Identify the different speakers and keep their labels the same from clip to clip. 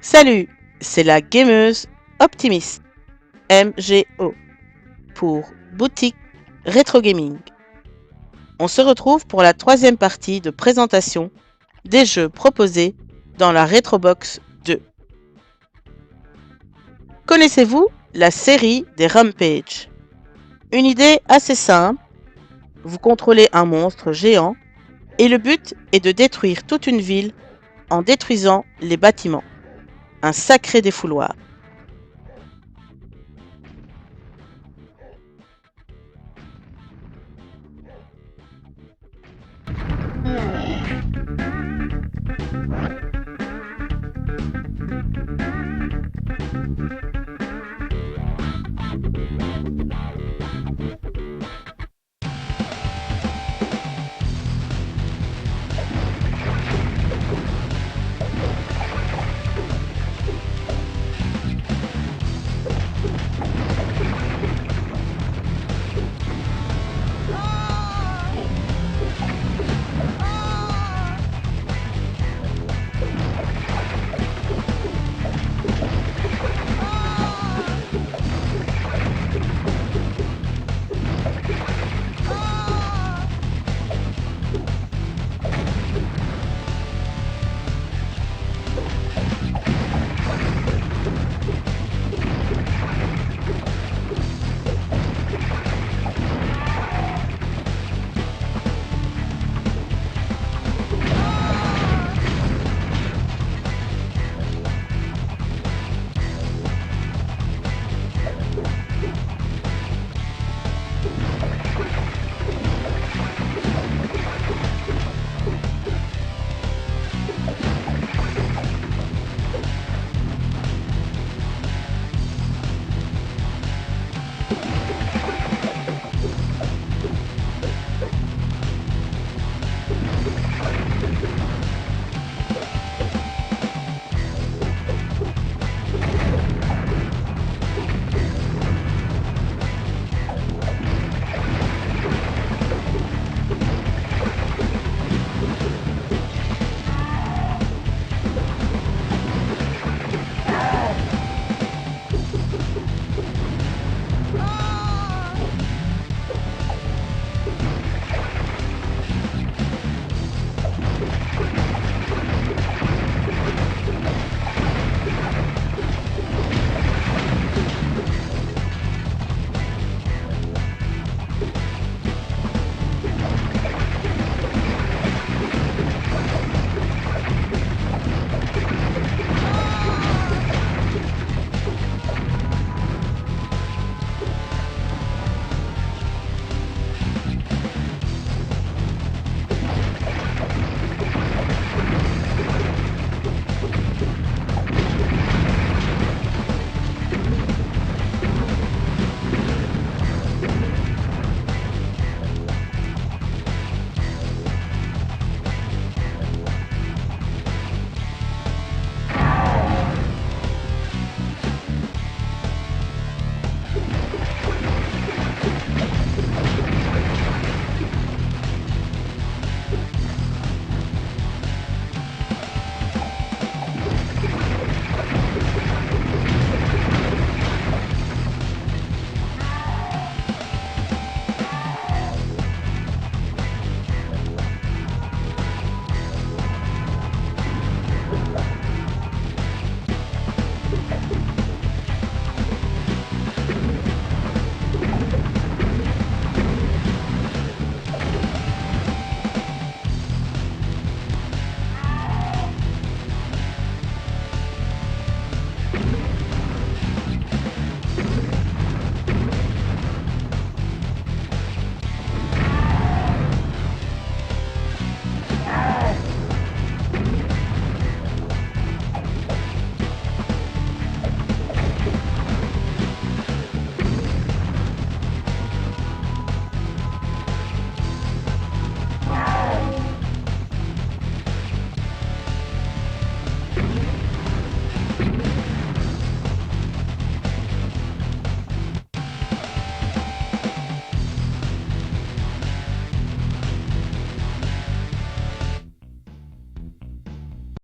Speaker 1: Salut, c'est la gameuse optimiste MGO pour Boutique Rétro Gaming. On se retrouve pour la troisième partie de présentation des jeux proposés dans la Retrobox 2. Connaissez-vous la série des Rampage? Une idée assez simple, vous contrôlez un monstre géant et le but est de détruire toute une ville en détruisant les bâtiments. Un sacré défouloir.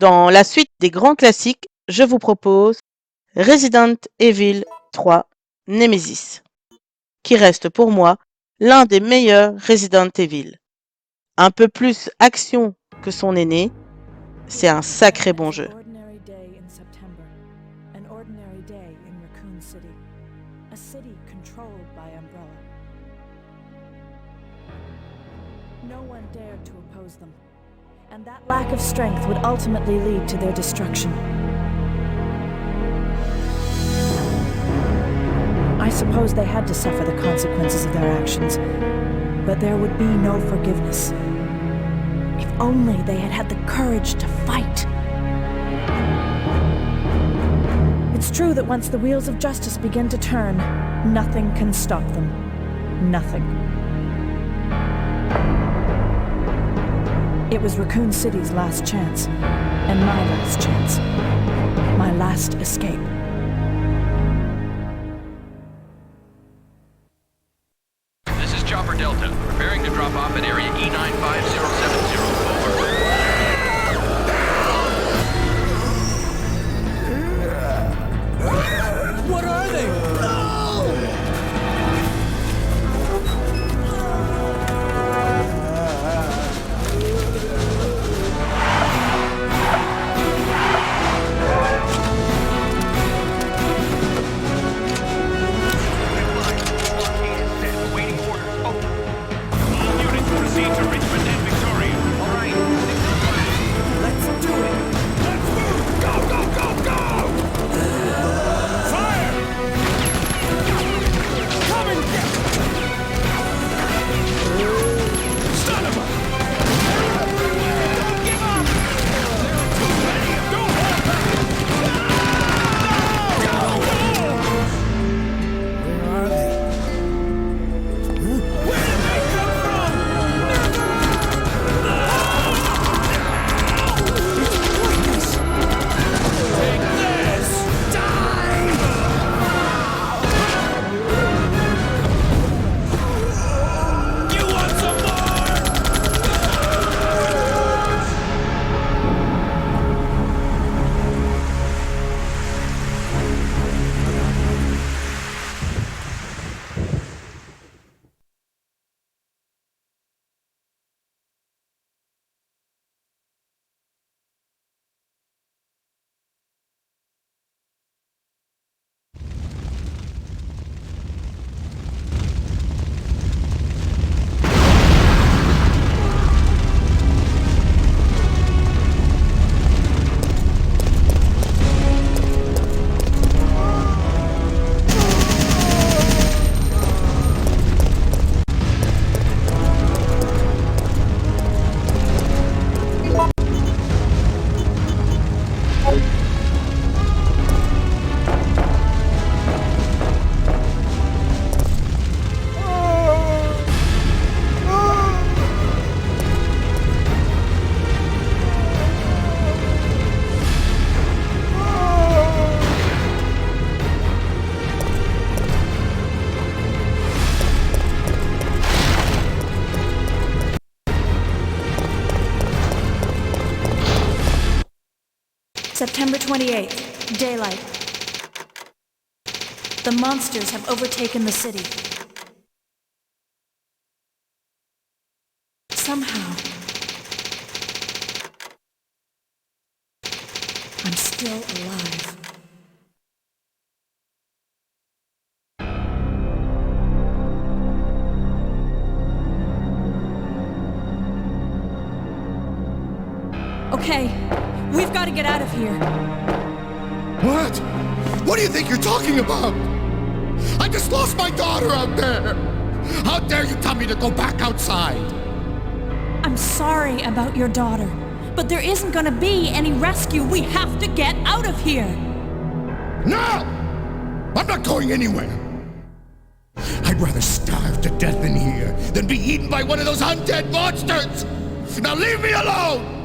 Speaker 1: Dans la suite des grands classiques, je vous propose Resident Evil 3 Nemesis, qui reste pour moi l'un des meilleurs Resident Evil. Un peu plus action que son aîné, c'est un sacré bon jeu.
Speaker 2: Ordinary day in September, an ordinary day in Raccoon City, a city controlled by Umbrella. No one dared to oppose them, and that lack of strength would ultimately lead to their destruction. I suppose they had to suffer the consequences of their actions, but there would be no forgiveness. If only they had had the courage to fight. It's true that once the wheels of justice begin to turn, nothing can stop them. Nothing. It was Raccoon City's last chance, and my last chance. My last escape.
Speaker 3: This is Chopper Delta, preparing to drop off at area E95070. Over.
Speaker 4: What are they?
Speaker 3: Waiting orders. Over. All units proceed to Richmond and Victoria. All right.
Speaker 4: Let's do it. Let's move. Go, go, go, go! Fire! Come and get me! Son of a... Don't give up! There are too many. Don't hold back! No! Where are they? Where did they come from? Take this! Die! You want some more?
Speaker 2: September 28th, daylight. The monsters have overtaken the city. Somehow, I'm still alive. Okay, we've got to get out of here.
Speaker 5: What? What do you think you're talking about? I just lost my daughter out there! How dare you tell me to go back outside?
Speaker 2: I'm sorry about your daughter, but there isn't gonna be any rescue. We have to get out of here.
Speaker 5: No! I'm not going anywhere! I'd rather starve to death in here than be eaten by one of those undead monsters! Now leave me alone!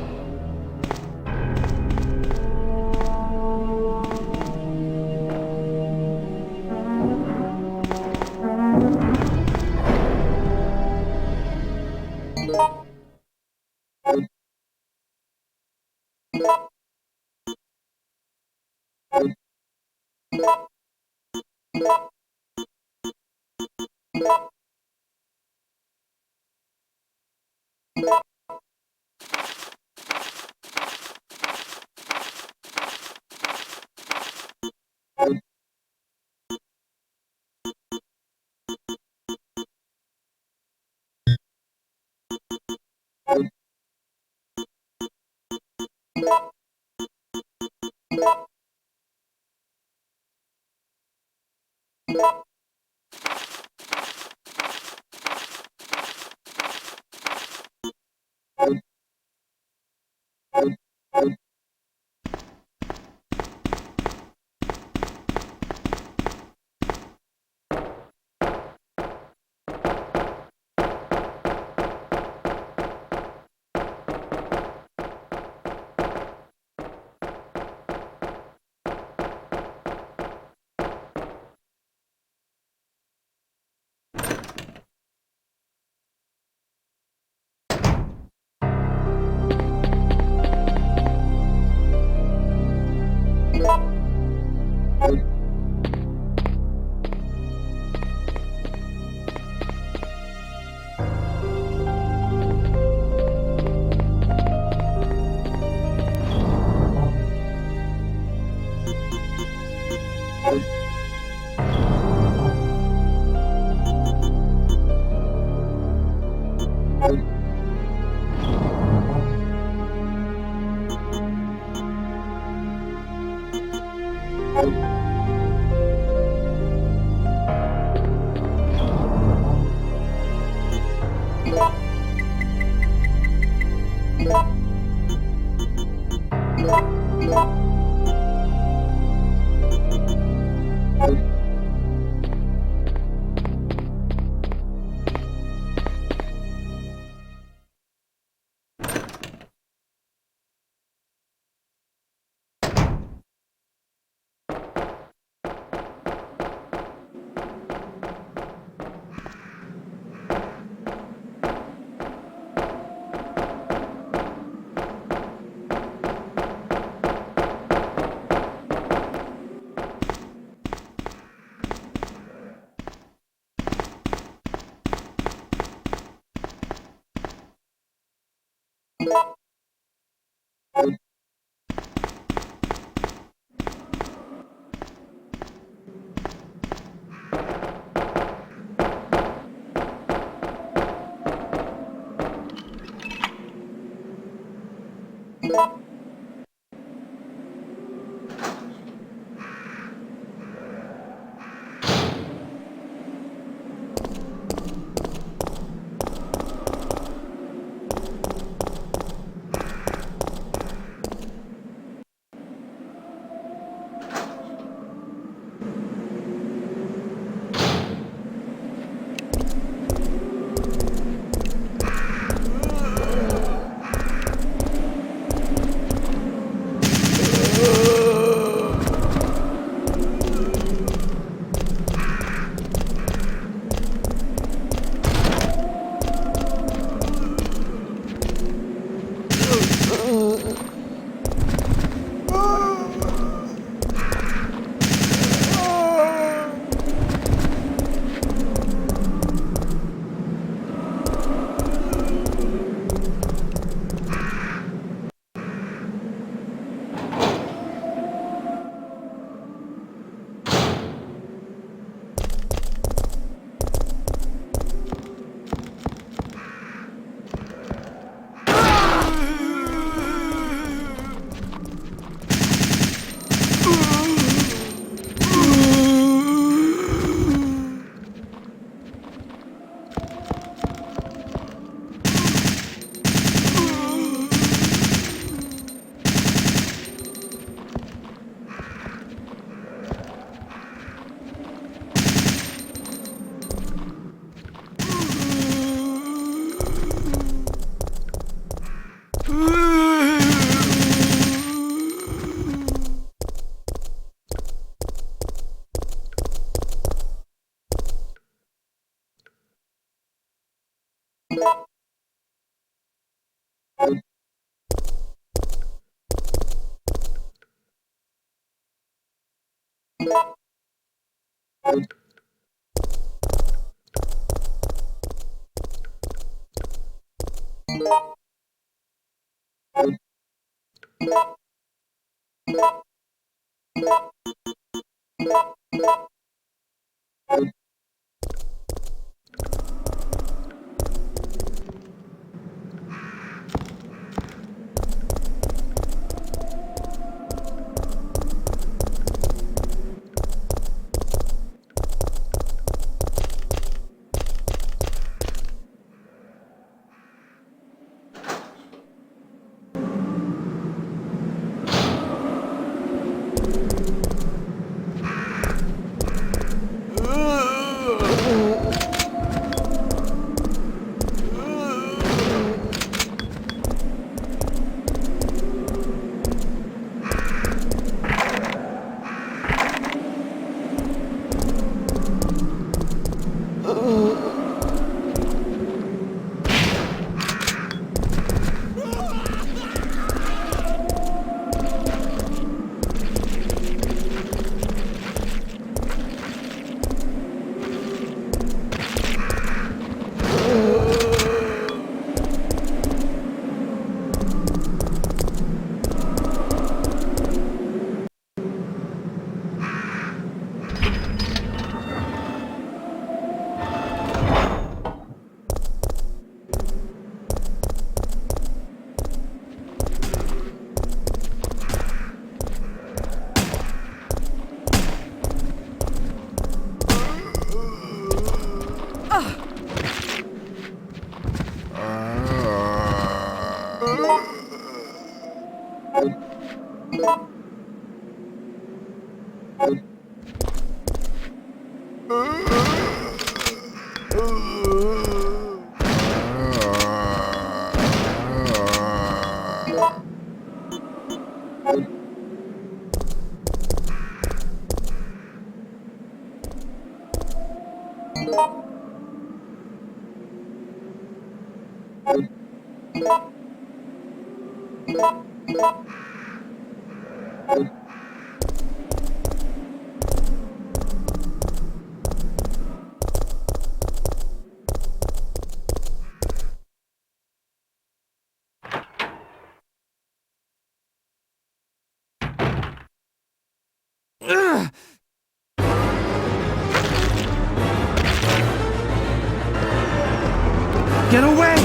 Speaker 4: Get away!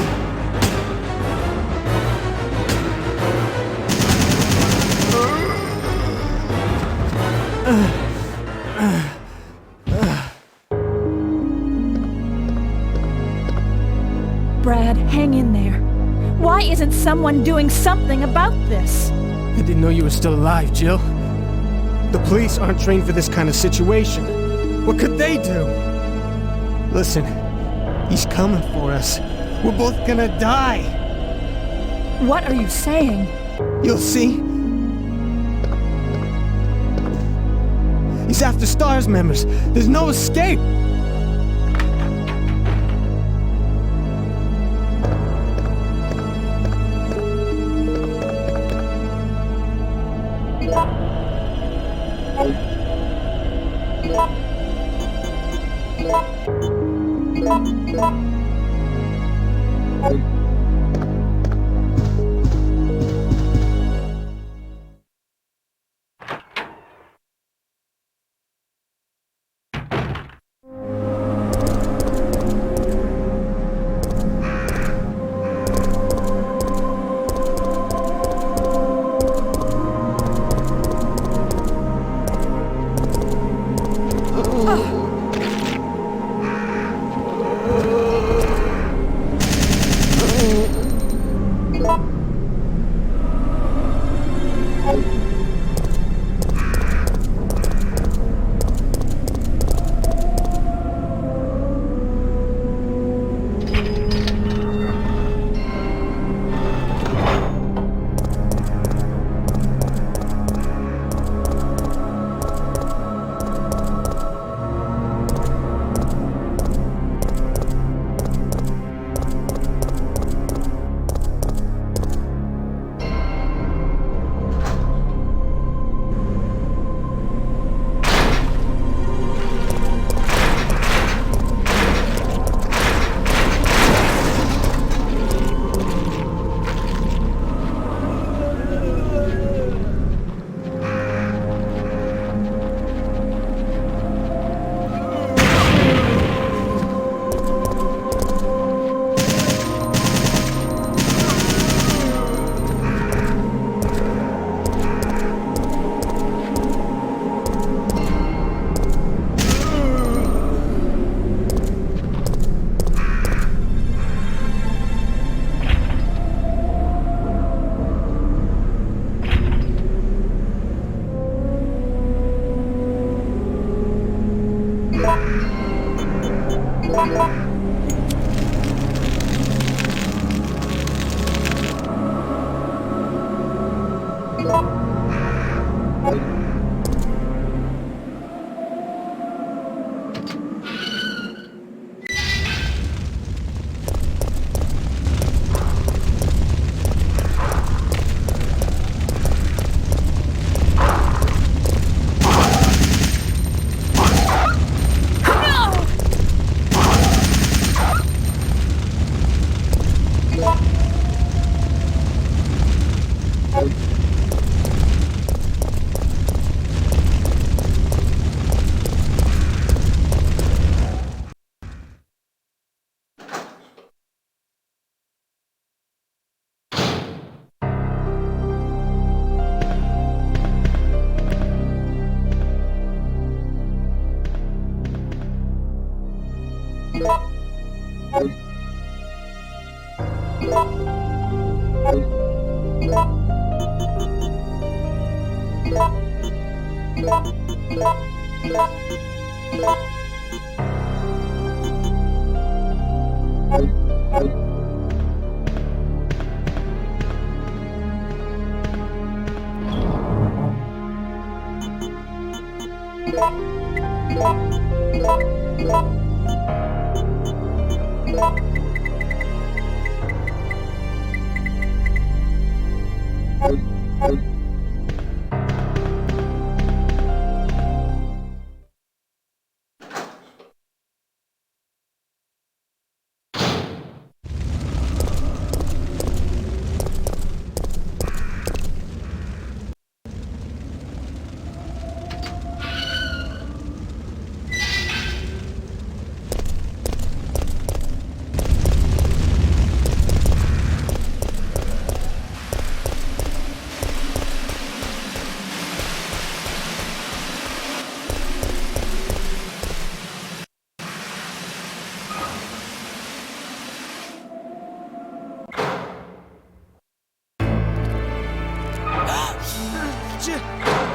Speaker 2: Brad, hang in there. Why isn't someone doing something about this?
Speaker 6: I didn't know you were still alive, Jill. The police aren't trained for this kind of situation. What could they do? Listen, he's coming for us. We're both gonna die.
Speaker 2: What are you saying?
Speaker 6: You'll see. He's after STARS members. There's no escape.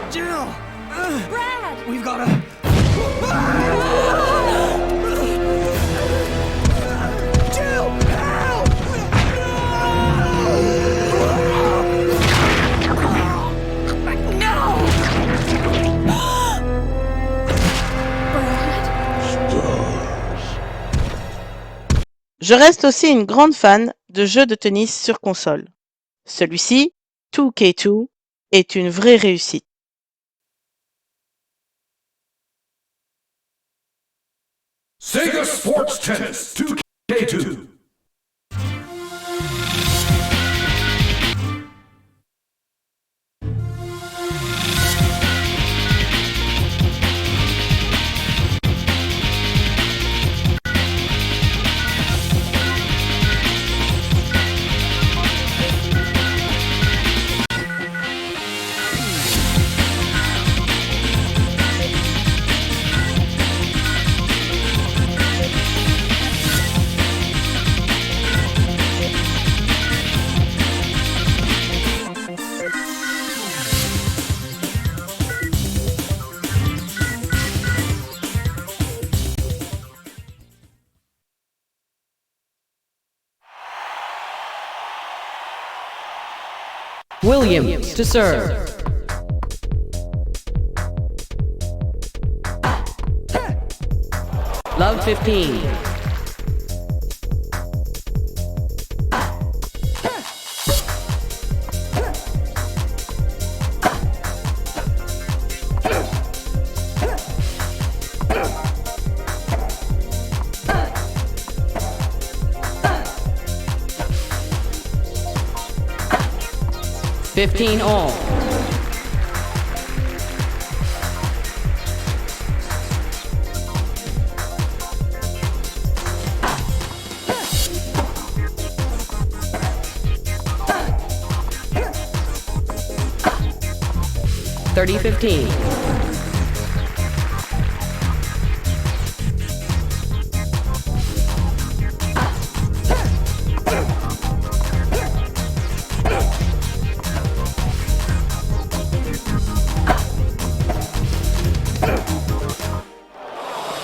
Speaker 4: Jill!
Speaker 2: Brad!
Speaker 4: We've gotta... Jill! Help!
Speaker 1: Je reste aussi une grande fan de jeux de tennis sur console. Celui-ci, 2K2, est une vraie réussite.
Speaker 5: Sega Sports Tennis 2K2.
Speaker 7: Williams to serve. Love 15. Fifteen all. Thirty 15.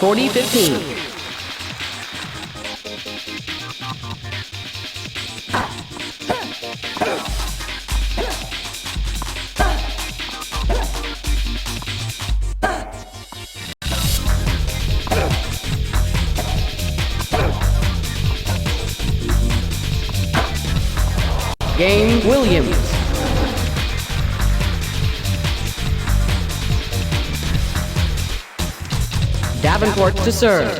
Speaker 7: Forty 15. Game Williams. Davenport to serve.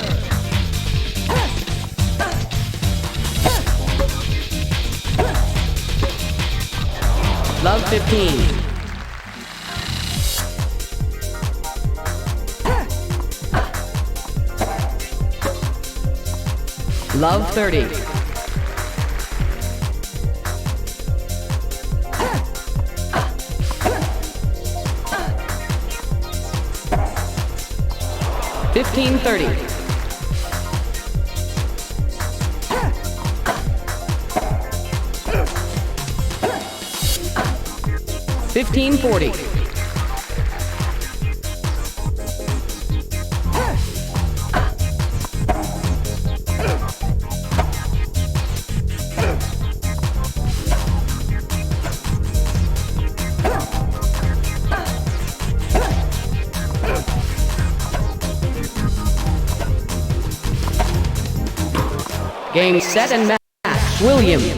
Speaker 7: Love 15. Love 30. Fifteen 30. Fifteen 40. Game, set, and match. Williams.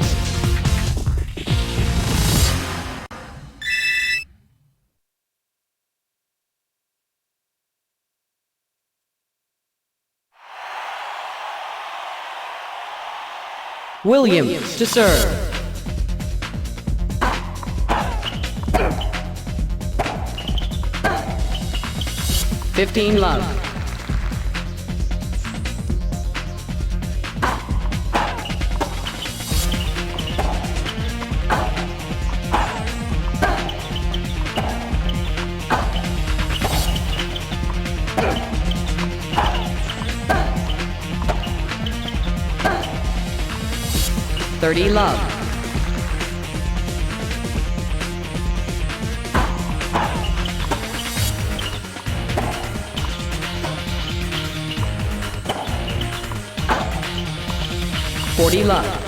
Speaker 7: Williams to serve. Fifteen love. Thirty love. Forty love.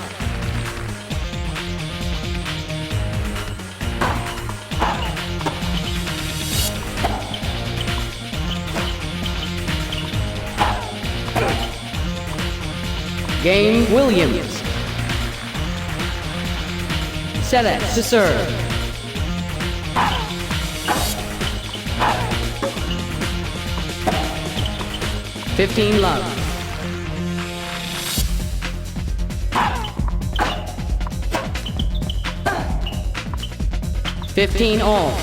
Speaker 7: Game Williams. Select to serve. Fifteen love. Fifteen all.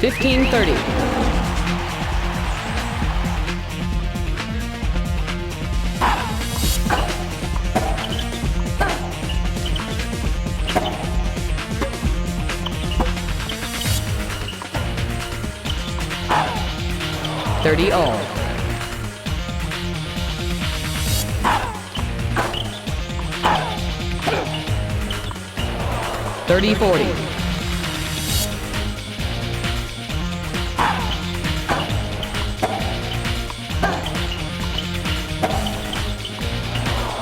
Speaker 7: Fifteen 30. $30 all. $30-40.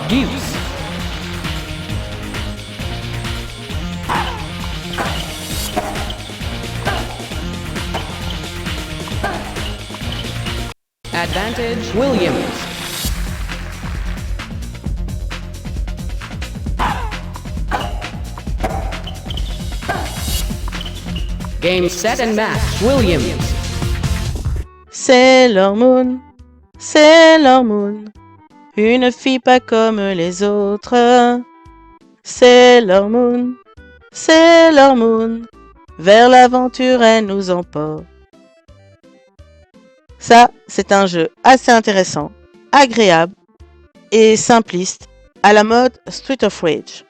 Speaker 7: Deuce. Advantage Williams. Game, set, and match. Williams.
Speaker 1: Sailor Moon, Sailor Moon, une fille pas comme les autres. Sailor Moon, Sailor Moon, vers l'aventure elle nous emporte. Ça, c'est un jeu assez intéressant, agréable et simpliste, à la mode Street of Rage.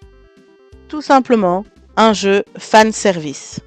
Speaker 1: Tout simplement, un jeu fan service.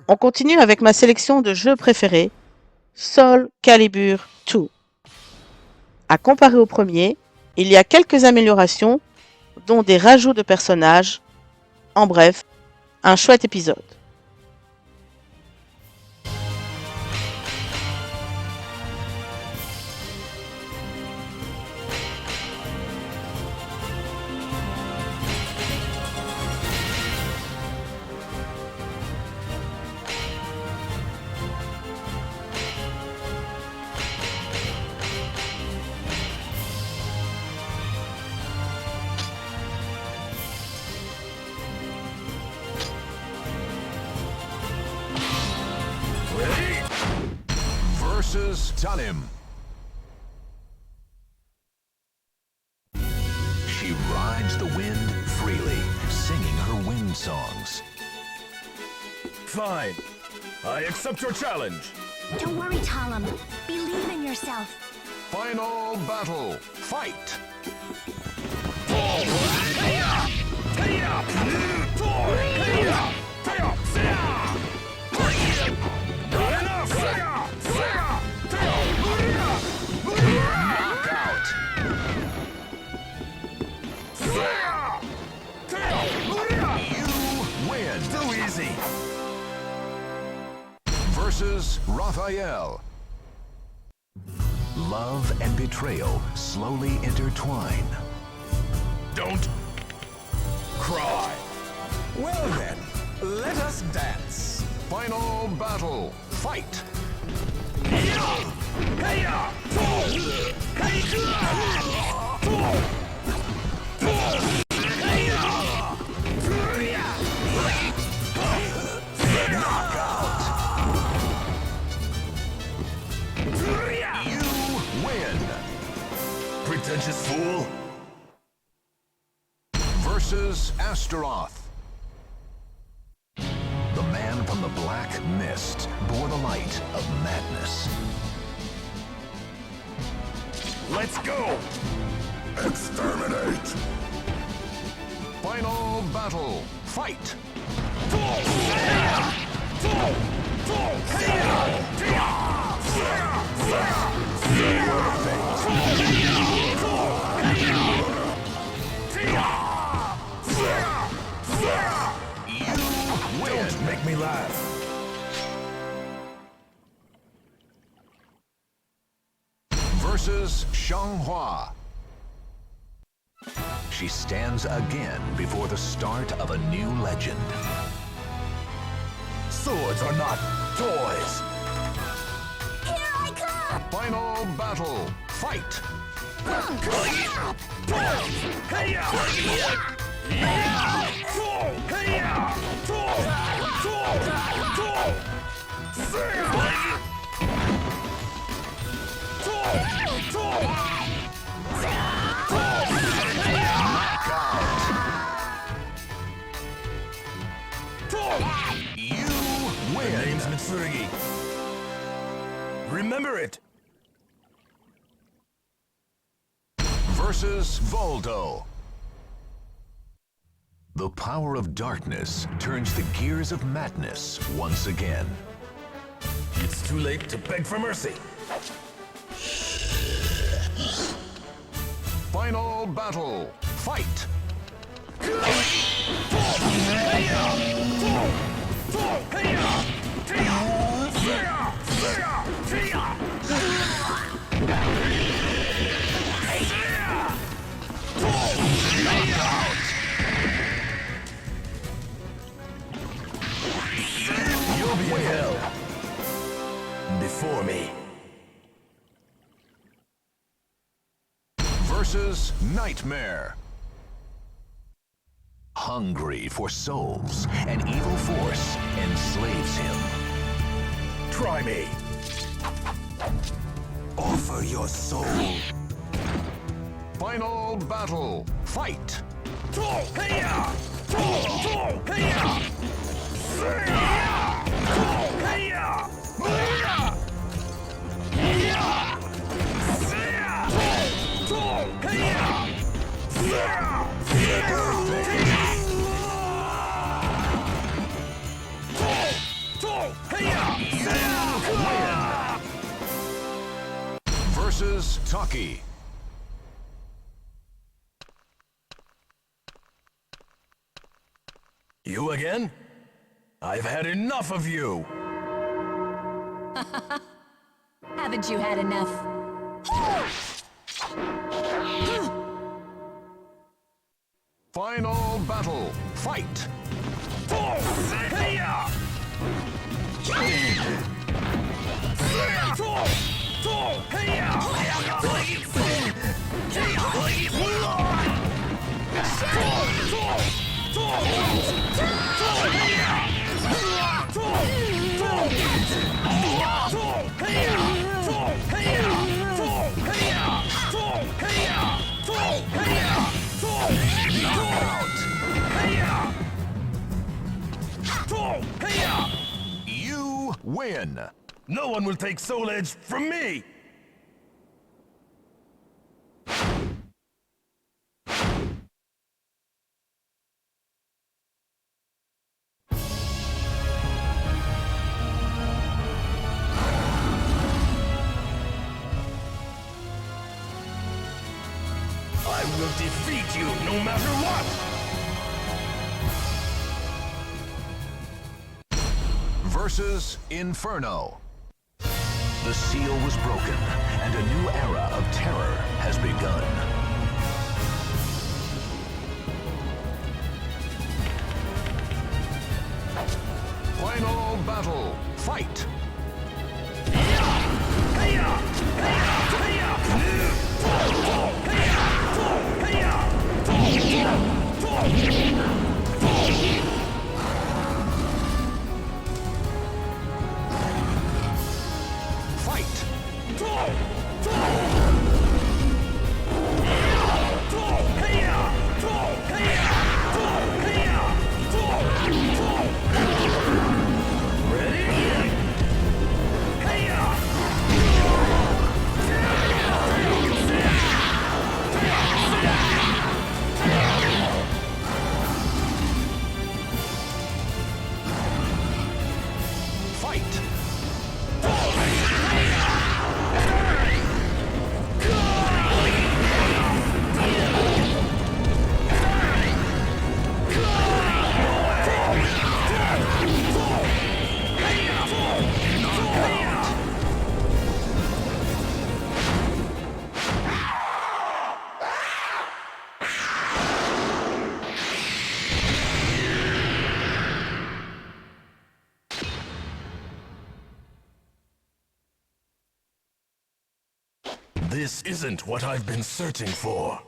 Speaker 1: On continue avec ma sélection de jeux préférés, Soul Calibur 2. À comparer au premier, il y a quelques améliorations, dont des rajouts de personnages. En bref, un chouette épisode.
Speaker 8: Versus Tanim. She rides the wind freely, singing her wind songs.
Speaker 4: Fine. I accept your challenge.
Speaker 9: Don't worry, Talim. Believe in yourself.
Speaker 8: Final battle. Fight! Knockout! You win!
Speaker 4: Too easy.
Speaker 8: Versus Raphael. Love and betrayal slowly intertwine.
Speaker 4: Don't cry. Well then, let us dance.
Speaker 8: Final battle. Fight! You win!
Speaker 4: Pretentious fool.
Speaker 8: Versus Astaroth. The man from the black mist bore the light of madness.
Speaker 4: Let's go.
Speaker 5: Exterminate!
Speaker 8: Final battle. Fight! You win!
Speaker 4: Don't make me laugh.
Speaker 8: Versus Xianghua. She stands again before the start of a new legend.
Speaker 4: Swords are not toys.
Speaker 9: Here I come!
Speaker 8: Final battle. Fight! You
Speaker 4: My
Speaker 8: win!
Speaker 4: name's Mitsurugi. Remember it.
Speaker 8: Versus Voldo. The power of darkness turns the gears of madness once again.
Speaker 4: It's too late to beg for mercy.
Speaker 8: Final battle. Fight!
Speaker 4: You'll be in hell. Before me.
Speaker 8: Versus Nightmare. Hungry for souls, an evil force enslaves him.
Speaker 4: Try me. Offer your soul.
Speaker 8: Final battle. Fight! Versus Taki.
Speaker 4: You again? I've had enough of you!
Speaker 9: Haven't you had enough?
Speaker 8: Final battle. Fight. You win.
Speaker 4: No one will take Soul Edge from me! I will defeat you no matter what!
Speaker 8: Versus Inferno. The seal was broken, and a new era of terror has begun. Final battle. Fight.
Speaker 4: This isn't what I've been searching for.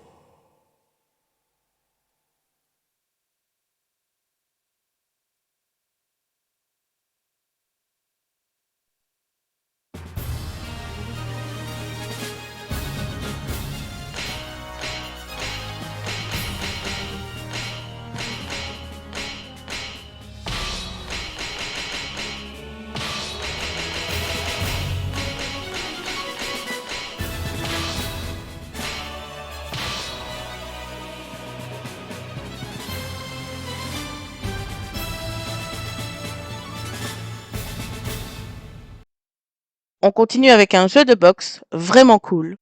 Speaker 1: On continue avec un jeu de boxe vraiment cool,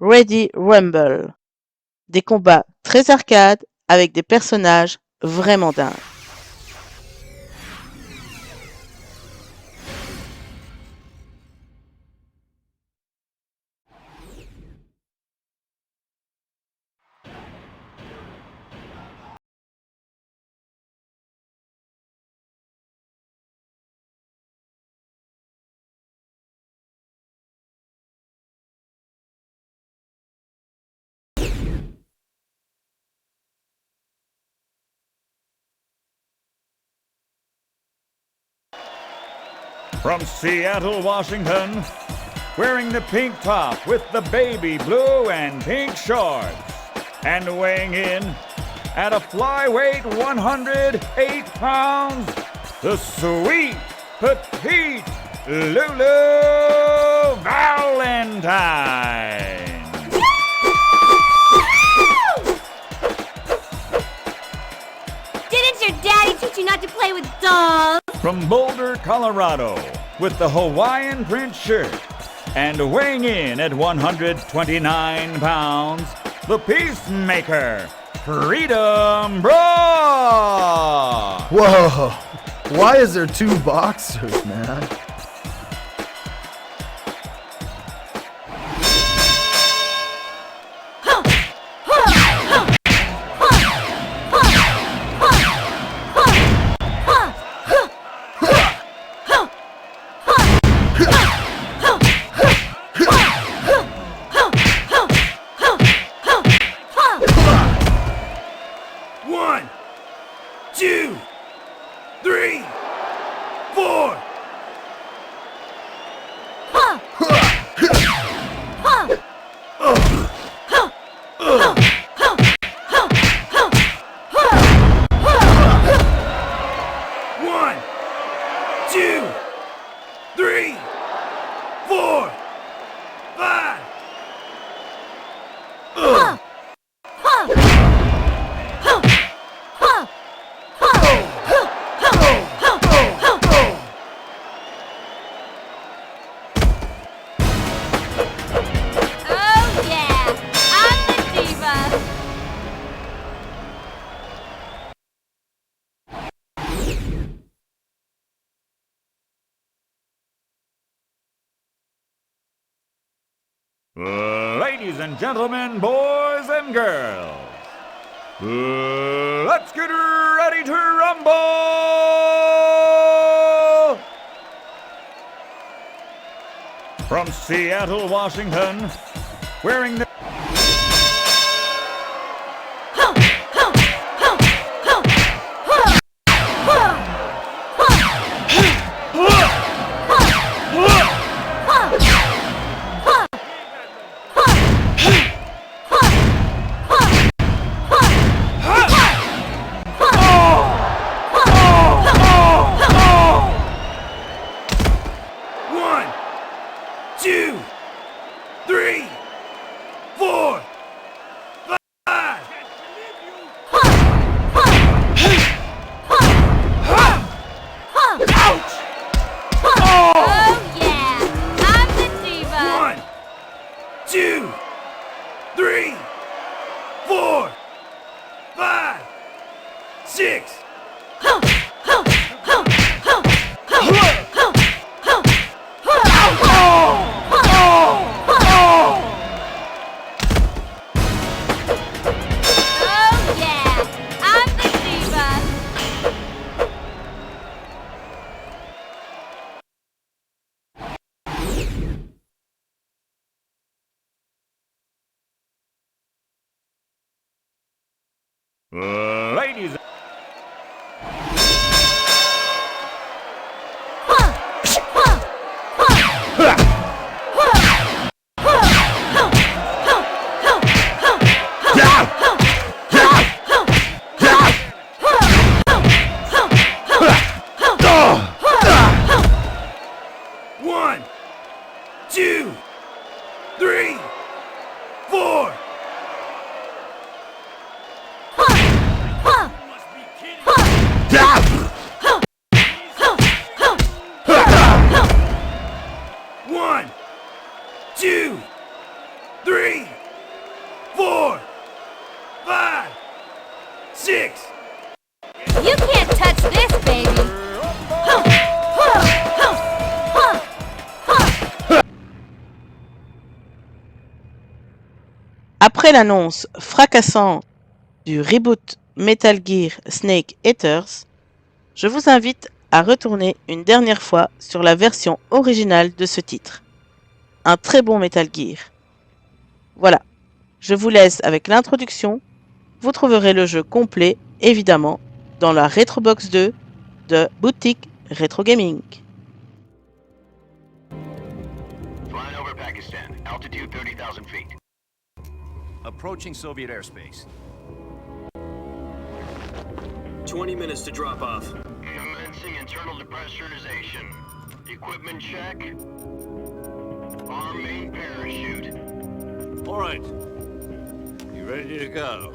Speaker 1: Ready Rumble. Des combats très arcade avec des personnages vraiment dingues.
Speaker 10: From Seattle, Washington, wearing the pink top with the baby blue and pink shorts, and weighing in at a flyweight 108 pounds, the sweet, petite Lulu Valentine.
Speaker 9: Didn't your daddy teach you not to play with dolls?
Speaker 10: From Boulder, Colorado, with the Hawaiian print shirt And weighing in at 129 pounds, the Peacemaker, Freedom Bra!
Speaker 11: Whoa! Why is there two boxers, man?
Speaker 4: One, two, three, four. One, two, three, four, five.
Speaker 9: Oh yeah, I'm the diva.
Speaker 10: Ladies and gentlemen, boys and girls, let's get ready to rumble! From Seattle, Washington, wearing the
Speaker 4: One, two, three, four, five. Ouch!
Speaker 9: Oh yeah, I'm the diva.
Speaker 4: One, two, three, four, five, six.
Speaker 9: Oh yeah, I'm the diva.
Speaker 10: ladies.
Speaker 4: One, two, three, four. One, two, three, four, five, six.
Speaker 9: You can't touch this, baby.
Speaker 1: Après l'annonce fracassante du reboot Metal Gear Snake Eaters, je vous invite à retourner une dernière fois sur la version originale de ce titre. Un très bon Metal Gear. Voilà, je vous laisse avec l'introduction. Vous trouverez le jeu complet, évidemment, dans la Retrobox 2 de Boutique Retro Gaming.
Speaker 3: Flying over Pakistan, altitude 30,000 feet.
Speaker 12: Approaching Soviet airspace.
Speaker 13: 20 minutes to drop off.
Speaker 3: Commencing internal depressurization. Equipment check. Arm main parachute.
Speaker 12: All right. You ready to go?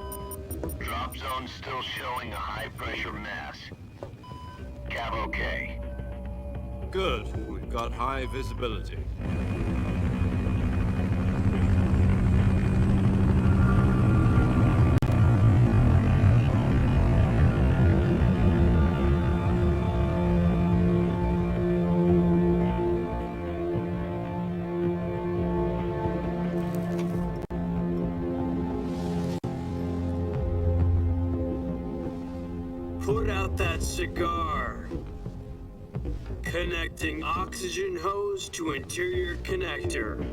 Speaker 3: Drop zone still showing a high pressure mass. Cav okay.
Speaker 12: Good. We've got high visibility.
Speaker 13: Put out that cigar. Connecting oxygen hose to interior connector.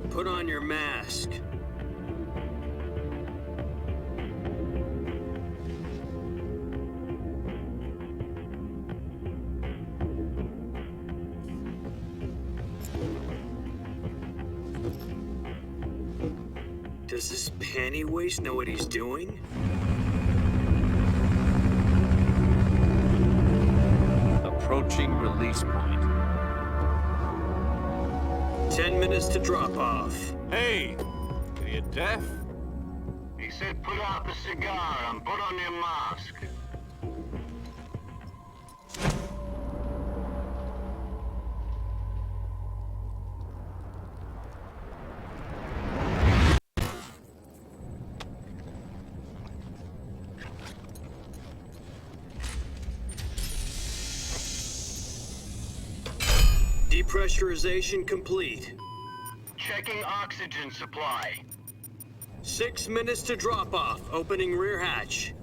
Speaker 13: Put on your mask. Does this panty waste know what he's doing?
Speaker 12: Approaching release point.
Speaker 13: 10 minutes to drop off.
Speaker 12: Hey! Are you deaf?
Speaker 14: He said put out the cigar and put on your mask.
Speaker 13: Depressurization complete.
Speaker 14: Checking oxygen supply.
Speaker 13: 6 minutes to drop off. Opening rear hatch.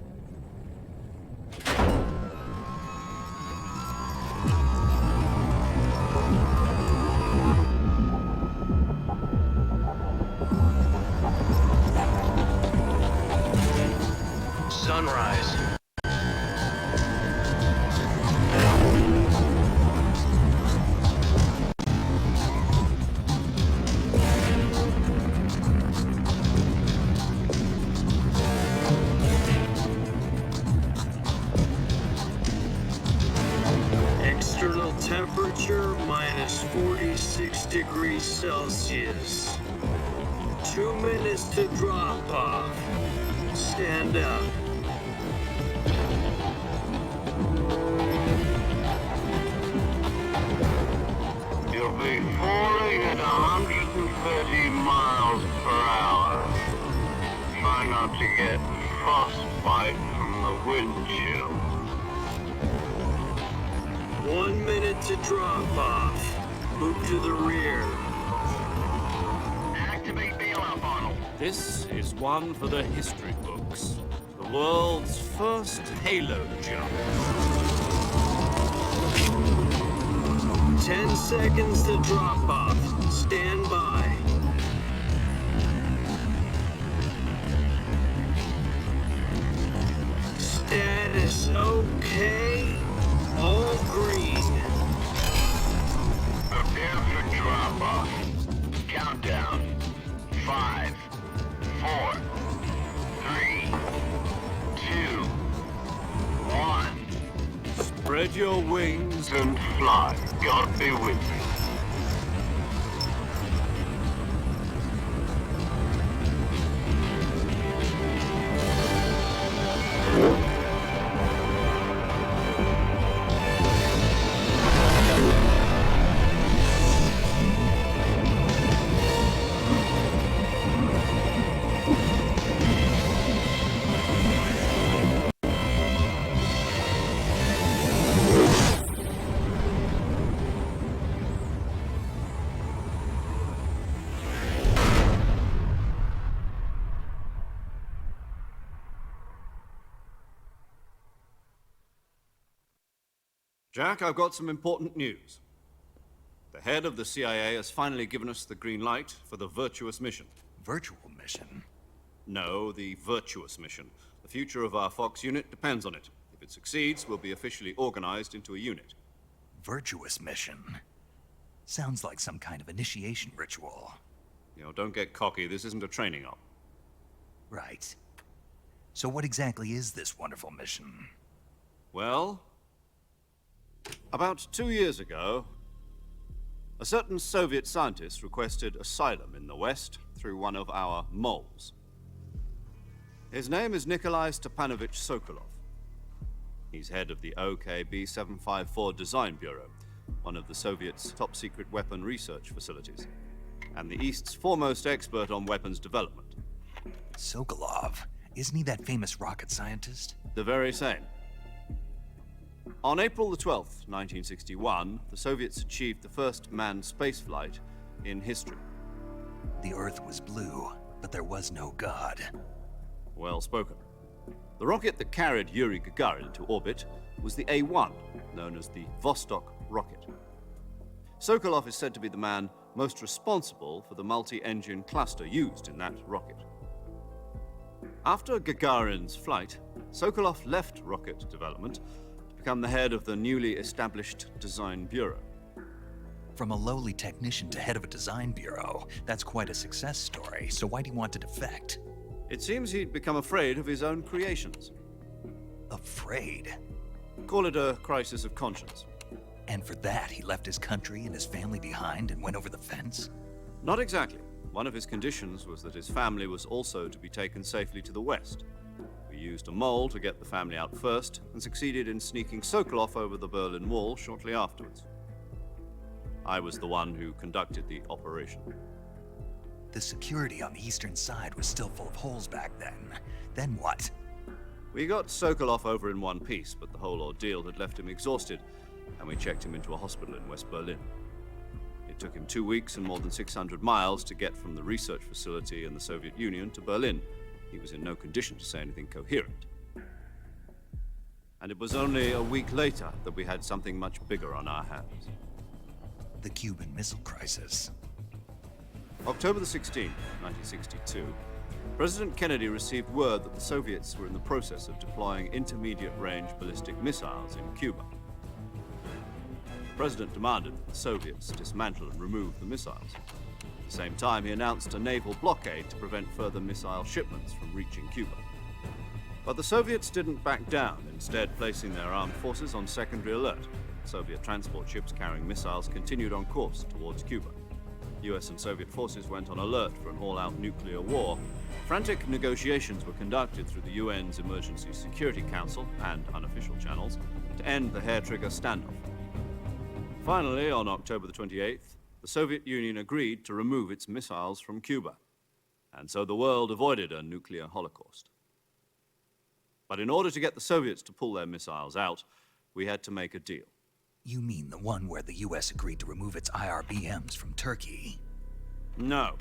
Speaker 3: Sunrise.
Speaker 13: External temperature minus 46 degrees Celsius. 2 minutes to drop off. Stand up.
Speaker 14: You'll be falling at 130 miles per hour. Try not to get frostbite from the wind chill.
Speaker 13: 1 minute to drop off. Move to the rear.
Speaker 14: Activate the alarm funnel.
Speaker 12: This is one for the history books. The world's first Halo jump.
Speaker 13: 10 seconds to drop off. Stand by. Status okay. All green.
Speaker 14: Prepare for drop off. Countdown. 5, 4, 3, 2, 1.
Speaker 12: Spread your wings
Speaker 14: and fly. God be with you.
Speaker 12: Jack, I've got some important news. The head of the CIA has finally given us the green light for the Virtuous mission.
Speaker 15: Virtual mission?
Speaker 12: No, the Virtuous mission. The future of our Fox unit depends on it. If it succeeds, we'll be officially organized into a unit.
Speaker 15: Virtuous mission? Sounds like some kind of initiation ritual.
Speaker 12: You know, don't get cocky. This isn't a training op.
Speaker 15: Right. So what exactly is this wonderful mission?
Speaker 12: Well, about 2 years ago, a certain Soviet scientist requested asylum in the West through one of our moles. His name is Nikolai Stepanovich Sokolov. He's head of the OKB-754 Design Bureau, one of the Soviets' top-secret weapon research facilities, and the East's foremost expert on weapons development.
Speaker 15: Sokolov? Isn't he that famous rocket scientist?
Speaker 12: The very same. On April the 12th, 1961, the Soviets achieved the first manned spaceflight in history.
Speaker 15: The Earth was blue, but there was no God.
Speaker 12: Well spoken. The rocket that carried Yuri Gagarin into orbit was the A-1, known as the Vostok rocket. Sokolov is said to be the man most responsible for the multi-engine cluster used in that rocket. After Gagarin's flight, Sokolov left rocket development to become the head of the newly established Design Bureau.
Speaker 15: From a lowly technician to head of a design bureau, that's quite a success story, so why'd he want to defect?
Speaker 12: It seems he'd become afraid of his own creations.
Speaker 15: Afraid?
Speaker 12: Call it a crisis of conscience.
Speaker 15: And for that, he left his country and his family behind and went over the fence?
Speaker 12: Not exactly. One of his conditions was that his family was also to be taken safely to the west. We used a mole to get the family out first and succeeded in sneaking Sokolov over the Berlin Wall shortly afterwards. I was the one who conducted the operation.
Speaker 15: The security on the eastern side was still full of holes back then. Then what?
Speaker 12: We got Sokolov over in one piece, but the whole ordeal had left him exhausted, and we checked him into a hospital in West Berlin. It took him 2 weeks and more than 600 miles to get from the research facility in the Soviet Union to Berlin. He was in no condition to say anything coherent. And it was only a week later that we had something much bigger on our hands.
Speaker 15: The Cuban Missile Crisis.
Speaker 12: October the 16th, 1962, President Kennedy received word that the Soviets were in the process of deploying intermediate-range ballistic missiles in Cuba. The President demanded that the Soviets dismantle and remove the missiles. At the same time, he announced a naval blockade to prevent further missile shipments from reaching Cuba. But the Soviets didn't back down, instead placing their armed forces on secondary alert. Soviet transport ships carrying missiles continued on course towards Cuba. US and Soviet forces went on alert for an all-out nuclear war. Frantic negotiations were conducted through the UN's Emergency Security Council and unofficial channels to end the hair-trigger standoff. Finally, on October the 28th, the Soviet Union agreed to remove its missiles from Cuba, and so the world avoided a nuclear holocaust. But in order to get the Soviets to pull their missiles out, we had to make a deal.
Speaker 15: You mean the one where the US agreed to remove its IRBMs from Turkey?
Speaker 12: No.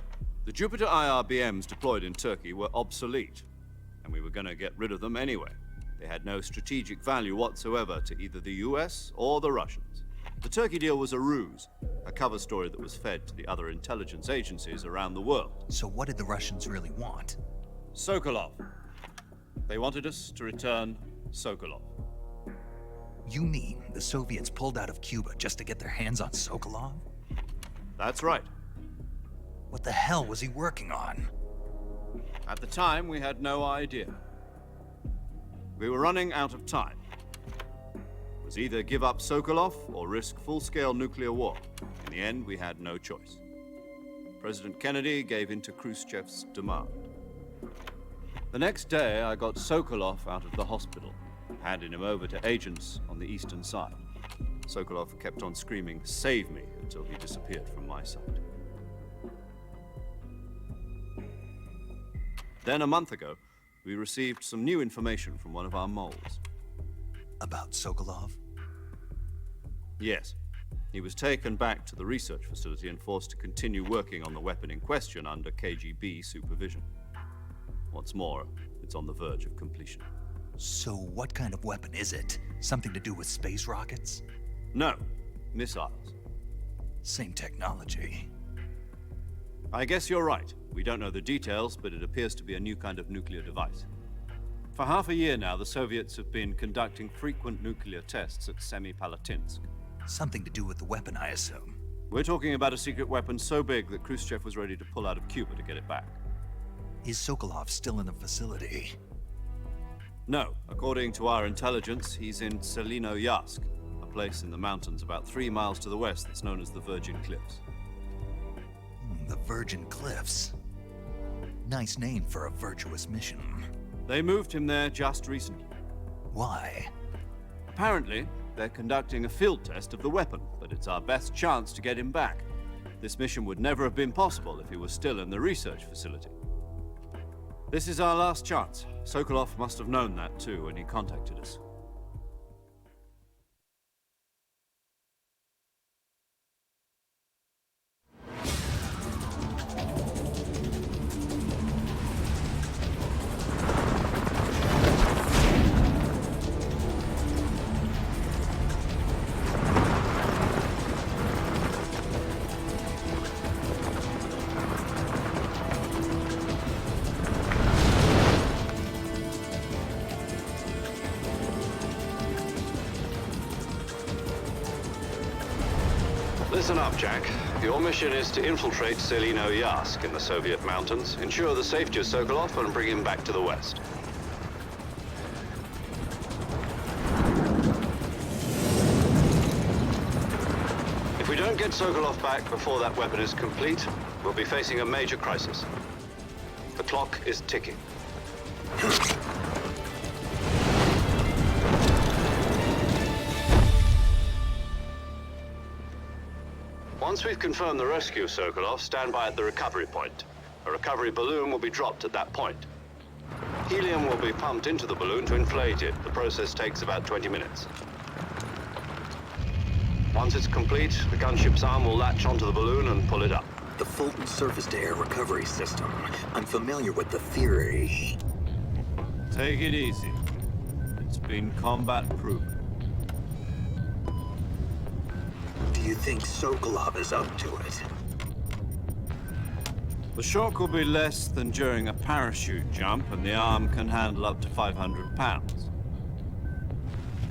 Speaker 12: The Jupiter IRBMs deployed in Turkey were obsolete, and we were going to get rid of them anyway. They had no strategic value whatsoever to either the US or the Russians. The Turkey deal was a ruse, a cover story that was fed to the other intelligence agencies around the world.
Speaker 15: So what did the Russians really want?
Speaker 12: Sokolov. They wanted us to return Sokolov.
Speaker 15: You mean the Soviets pulled out of Cuba just to get their hands on Sokolov?
Speaker 12: That's right.
Speaker 15: What the hell was he working on?
Speaker 12: At the time, we had no idea. We were running out of time. It was either give up Sokolov or risk full-scale nuclear war. In the end, we had no choice. President Kennedy gave in to Khrushchev's demand. The next day, I got Sokolov out of the hospital, handing him over to agents on the eastern side. Sokolov kept on screaming, "Save me," until he disappeared from my sight. Then a month ago, we received some new information from one of our moles.
Speaker 15: About Sokolov?
Speaker 12: Yes. He was taken back to the research facility and forced to continue working on the weapon in question under KGB supervision. What's more, it's on the verge of completion.
Speaker 15: So what kind of weapon is it? Something to do with space rockets?
Speaker 12: No, missiles.
Speaker 15: Same technology.
Speaker 12: I guess you're right. We don't know the details, but it appears to be a new kind of nuclear device. For half a year now, the Soviets have been conducting frequent nuclear tests at Semipalatinsk.
Speaker 15: Something to do with the weapon, I assume.
Speaker 12: We're talking about a secret weapon so big that Khrushchev was ready to pull out of Cuba to get it back.
Speaker 15: Is Sokolov still in the facility?
Speaker 12: No. According to our intelligence, he's in Selinoyarsk, a place in the mountains about 3 miles to the west that's known as the Virgin Cliffs.
Speaker 15: The Virgin Cliffs. Nice name for a virtuous mission.
Speaker 12: They moved him there just recently.
Speaker 15: Why?
Speaker 12: Apparently, they're conducting a field test of the weapon, but it's our best chance to get him back. This mission would never have been possible if he was still in the research facility. This is our last chance. Sokolov must have known that too when he contacted us. Listen up, Jack. Your mission is to infiltrate Selino Yask in the Soviet mountains, ensure the safety of Sokolov, and bring him back to the West. If we don't get Sokolov back before that weapon is complete, we'll be facing a major crisis. The clock is ticking. Once we've confirmed the rescue of Sokolov, stand by at the recovery point. A recovery balloon will be dropped at that point. Helium will be pumped into the balloon to inflate it. The process takes about 20 minutes. Once it's complete, the gunship's arm will latch onto the balloon and pull it up.
Speaker 13: The Fulton surface-to-air recovery system. I'm familiar with the theory.
Speaker 12: Take it easy. It's been combat-proven.
Speaker 13: Do you think Sokolov is up to it?
Speaker 12: The shock will be less than during a parachute jump, and the arm can handle up to 500 pounds.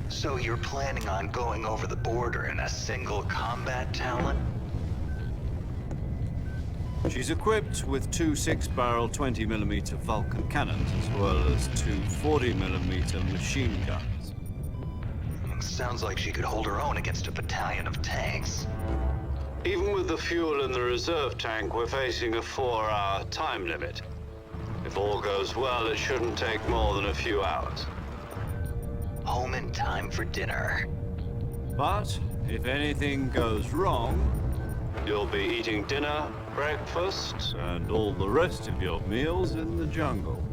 Speaker 15: So you're planning on going over the border in a single combat talent?
Speaker 12: She's equipped with two 6-barrel 20mm Vulcan cannons, as well as two 40mm machine guns.
Speaker 15: Sounds like she could hold her own against a battalion of tanks.
Speaker 12: Even with the fuel in the reserve tank, we're facing a 4-hour time limit. If all goes well, it shouldn't take more than a few hours.
Speaker 15: Home in time for dinner.
Speaker 12: But if anything goes wrong, you'll be eating dinner, breakfast, and all the rest of your meals in the jungle.